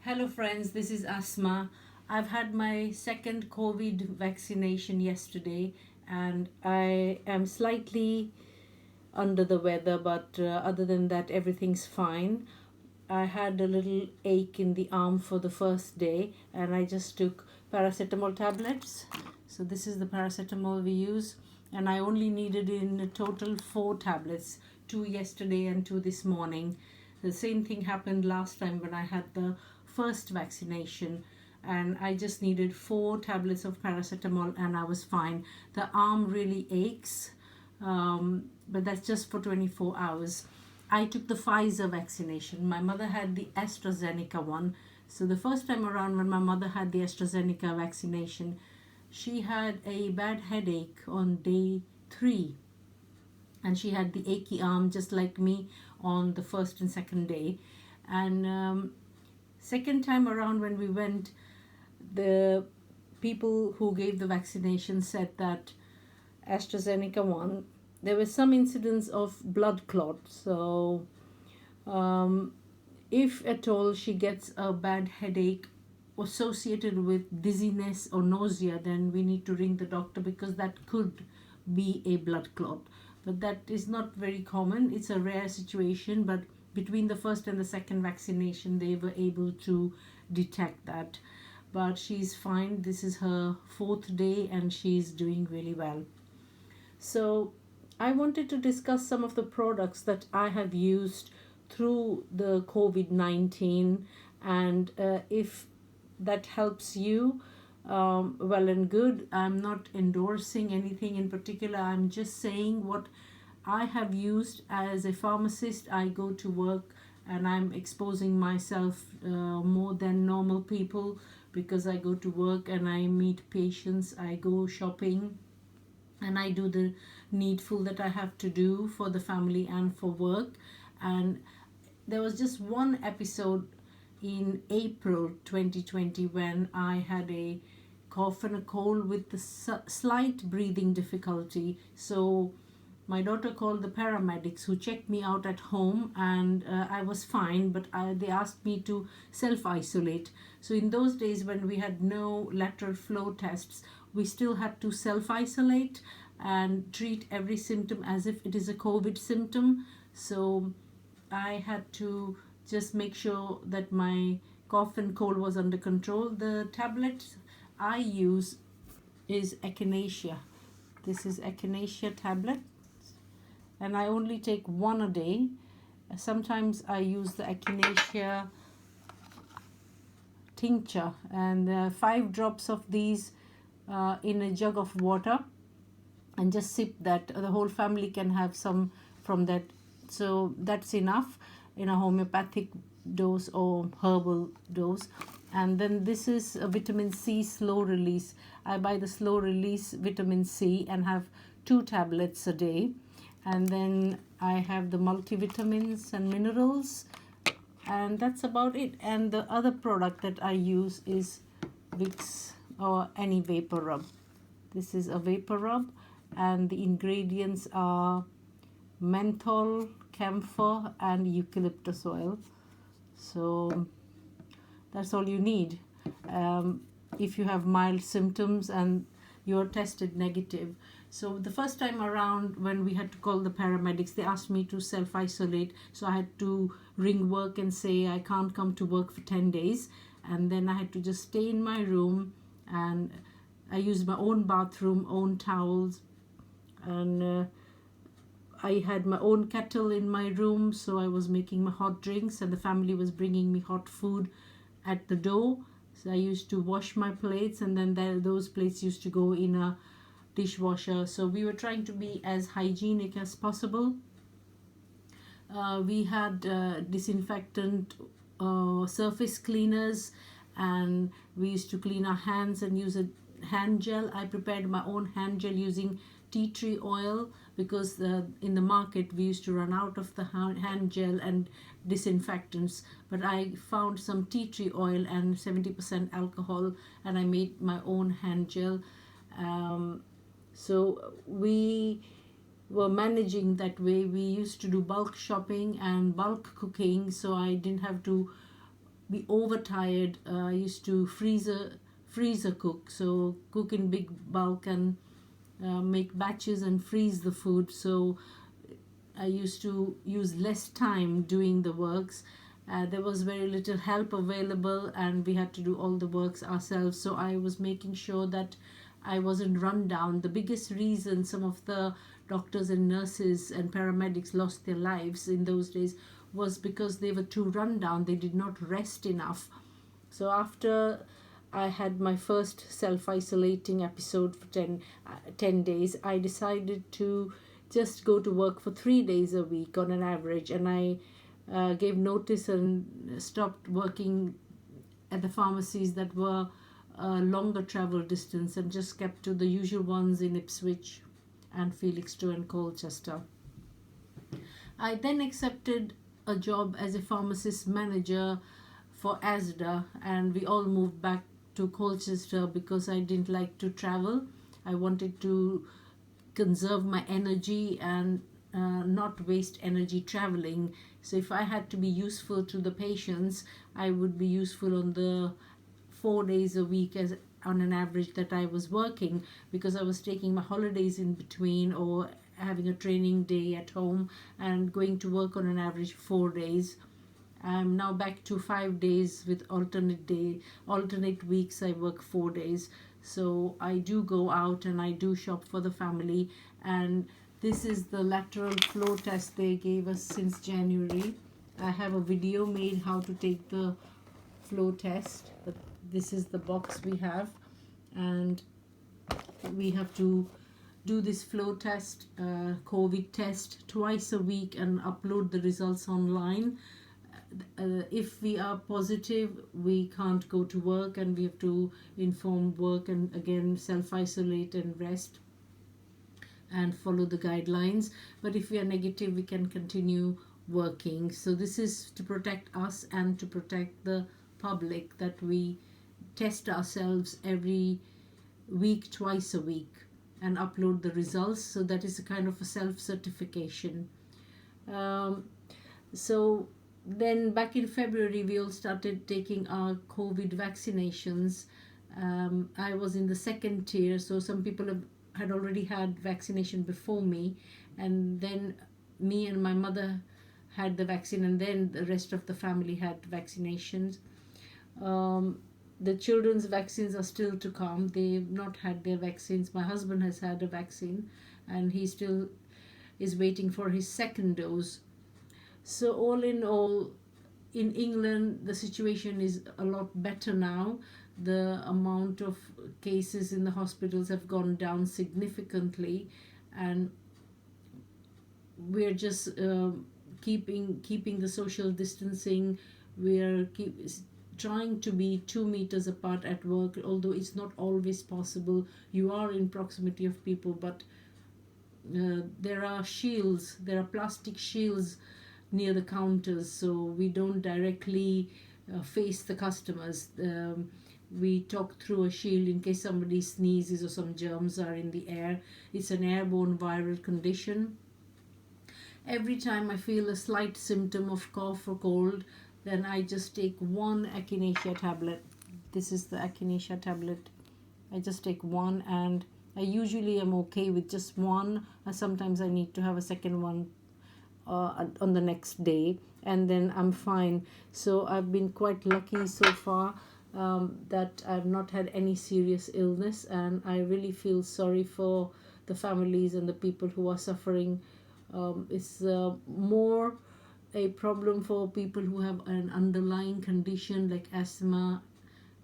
Hello, friends. This is Asma. I've had my second COVID vaccination yesterday, and I am slightly under the weather, but other than that, everything's fine. I had a little ache in the arm for the first day, and I just took paracetamol tablets. So, this is the paracetamol we use, and I only needed in total 4 tablets, 2 yesterday and 2 this morning. The same thing happened last time when I had the first vaccination, and I just needed 4 tablets of paracetamol and I was fine. The arm really aches, but that's just for 24 hours. I took the Pfizer vaccination. My mother had the AstraZeneca one. So the first time around when my mother had the AstraZeneca vaccination, she had a bad headache on day 3, and she had the achy arm just like me on the first and second day. And second time around when we went, the people who gave the vaccination said that AstraZeneca one, there was some incidents of blood clot. So um, if at all she gets a bad headache associated with dizziness or nausea, then we need to ring the doctor because that could be a blood clot. But that is not very common. It's a rare situation, but between the first and the second vaccination, they were able to detect that. But she's fine. This is her 4th day and she's doing really well. So, I wanted to discuss some of the products that I have used through the COVID-19, and if that helps you, well and good. I'm not endorsing anything in particular. I'm just saying what I have used as a pharmacist. I go to work and I'm exposing myself more than normal people because I go to work and I meet patients, I go shopping, and I do the needful that I have to do for the family and for work. And there was just one episode in April 2020 when I had a cough and a cold with the slight breathing difficulty. So my daughter called the paramedics who checked me out at home, and I was fine, but they asked me to self-isolate. So in those days when we had no lateral flow tests, we still had to self-isolate and treat every symptom as if it is a COVID symptom. So I had to just make sure that my cough and cold was under control. The tablet I use is echinacea. This is echinacea tablet, and I only take one a day. Sometimes I use the echinacea tincture, and 5 drops of these in a jug of water, and just sip that. The whole family can have some from that. So that's enough in a homeopathic dose or herbal dose. And then this is a vitamin C slow release. I buy the slow release vitamin C and have 2 tablets a day. And then I have the multivitamins and minerals, and that's about it. And the other product that I use is Vicks or any vapor rub. This is a vapor rub, and the ingredients are menthol, camphor, and eucalyptus oil. So that's all you need. If you have mild symptoms and you're tested negative. So the first time around when we had to call the paramedics, they asked me to self-isolate. So I had to ring work and say I can't come to work for 10 days. And then I had to just stay in my room, and I used my own bathroom, own towels, and I had my own kettle in my room, so I was making my hot drinks, and the family was bringing me hot food at the door. So I used to wash my plates, and then those plates used to go in a dishwasher. So we were trying to be as hygienic as possible. We had disinfectant surface cleaners, and we used to clean our hands and use a hand gel. I prepared my own hand gel using tea tree oil because in the market we used to run out of the hand gel and disinfectants, but I found some tea tree oil and 70% alcohol, and I made my own hand gel. So we were managing that way. We used to do bulk shopping and bulk cooking, so I didn't have to be overtired. I used to freezer cook, so cook in big bulk and make batches and freeze the food. So I used to use less time doing the works. There was very little help available, and we had to do all the works ourselves. So I was making sure that I wasn't run down. The biggest reason some of the doctors and nurses and paramedics lost their lives in those days was because they were too run down. They did not rest enough. So after I had my first self-isolating episode for 10 days, I decided to just go to work for 3 days a week on an average, and I gave notice and stopped working at the pharmacies that were longer travel distance and just kept to the usual ones in Ipswich and Felixstowe and Colchester. I then accepted a job as a pharmacist manager for ASDA, and we all moved back to Colchester because I didn't like to travel. I wanted to conserve my energy and not waste energy traveling. So if I had to be useful to the patients, I would be useful on the 4 days a week as on an average that I was working, because I was taking my holidays in between or having a training day at home and going to work on an average 4 days. I'm now back to 5 days with alternate weeks I work 4 days. So I do go out and I do shop for the family, and this is the lateral flow test they gave us since January. I have a video made how to take the flow test. This is the box we have, and we have to do this flow test, COVID test, twice a week and upload the results online. If we are positive, we can't go to work and we have to inform work and again self-isolate and rest and follow the guidelines. But if we are negative, we can continue working. So this is to protect us and to protect the public, that we test ourselves every week, twice a week, and upload the results. So that is a kind of a self-certification. So then back in February, we all started taking our COVID vaccinations. I was in the second tier, so some people had already had vaccination before me, and then me and my mother had the vaccine, and then the rest of the family had vaccinations. The children's vaccines are still to come. They've not had their vaccines. My husband has had a vaccine, and he still is waiting for his second dose. So all in all, in England, the situation is a lot better now. The amount of cases in the hospitals have gone down significantly, and we're just keeping the social distancing. We're trying to be 2 meters apart at work, although it's not always possible. You are in proximity of people, but there are shields, there are plastic shields near the counters, so we don't directly face the customers. We talk through a shield in case somebody sneezes or some germs are in the air. It's an airborne viral condition. Every time I feel a slight symptom of cough or cold, then I just take one echinacea tablet. This is the echinacea tablet. I just take one, and I usually am okay with just one. Sometimes I need to have a second one on the next day, and then I'm fine. So I've been quite lucky so far that I've not had any serious illness, and I really feel sorry for the families and the people who are suffering. It's more a problem for people who have an underlying condition like asthma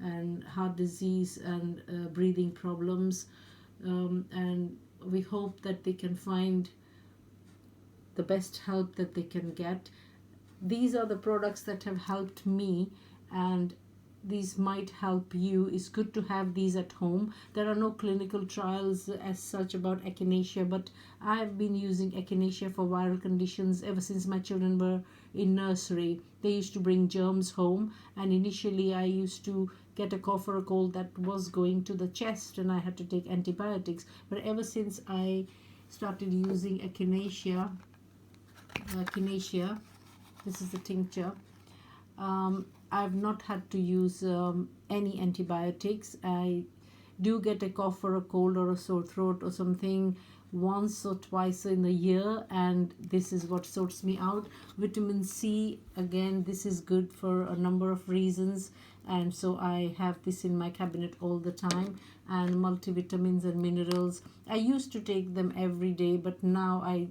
and heart disease and breathing problems, and we hope that they can find the best help that they can get. These are the products that have helped me, and these might help you. It's good to have these at home. There are no clinical trials as such about echinacea, but I have been using echinacea for viral conditions ever since my children were in nursery. They used to bring germs home, and initially I used to get a cough or a cold that was going to the chest, and I had to take antibiotics. But ever since I started using echinacea, this is the tincture, I've not had to use any antibiotics. I do get a cough or a cold or a sore throat or something once or twice in a year, and this is what sorts me out. Vitamin C, again, this is good for a number of reasons, and so I have this in my cabinet all the time. And multivitamins and minerals, I used to take them every day, but now I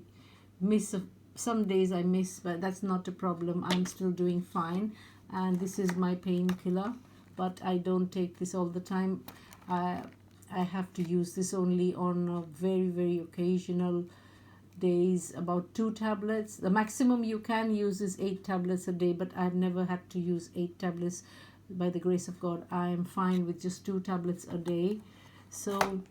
miss some days I miss, but that's not a problem. I'm still doing fine. And this is my painkiller, but I don't take this all the time. I have to use this only on very occasional days, about 2 tablets. The maximum you can use is 8 tablets a day, but I've never had to use 8 tablets. By the grace of God, I am fine with just 2 tablets a day. So